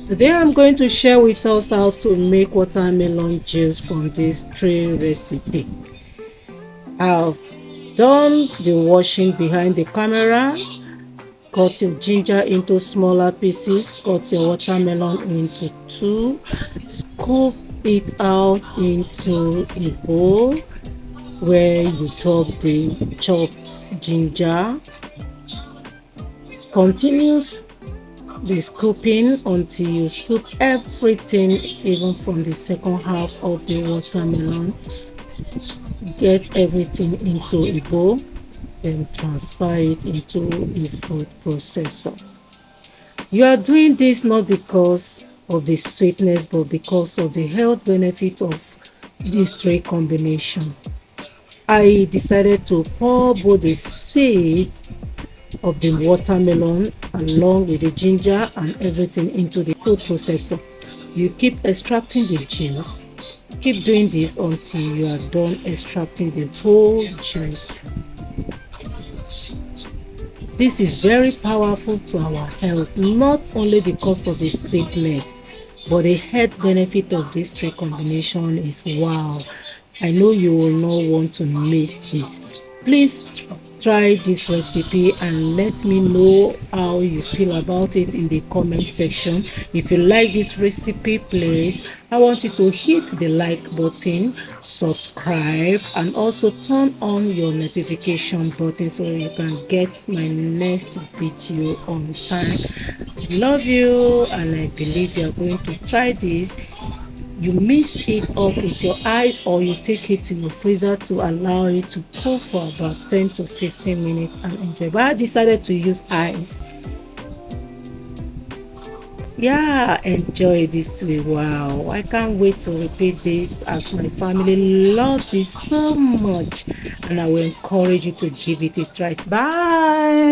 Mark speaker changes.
Speaker 1: Today I'm going to share with us how to make watermelon juice from this tray recipe. I've done the washing behind the camera. Cut your ginger into smaller pieces. Cut your watermelon into two. Scoop it out into a bowl where you drop the chopped ginger. Continue the scooping until you scoop everything, even from the second half of the watermelon. Get everything into a bowl, then transfer it into a food processor. You are doing this not because of the sweetness, but because of the health benefit of this tray combination. I decided to pour both the seed of the watermelon along with the ginger and everything into the food processor. You keep extracting the juice. Keep doing this until you are done extracting the whole juice. This is very powerful to our health, not only because of the sweetness, but the health benefit of this three combination is wow. I know you will not want to miss this. Please try this recipe and let me know how you feel about it in the comment section. If you like this recipe, please, I want you to hit the like button, subscribe, and also turn on your notification button so you can get my next video on time. I love you and I believe you are going to try this. You mix it up with your eyes, or you take it to your freezer to allow it to cool for about 10 to 15 minutes and enjoy. But I decided to use ice. Yeah, enjoy this way. Wow, I can't wait to repeat this as my family loves this so much, and I will encourage you to give it a try. Bye.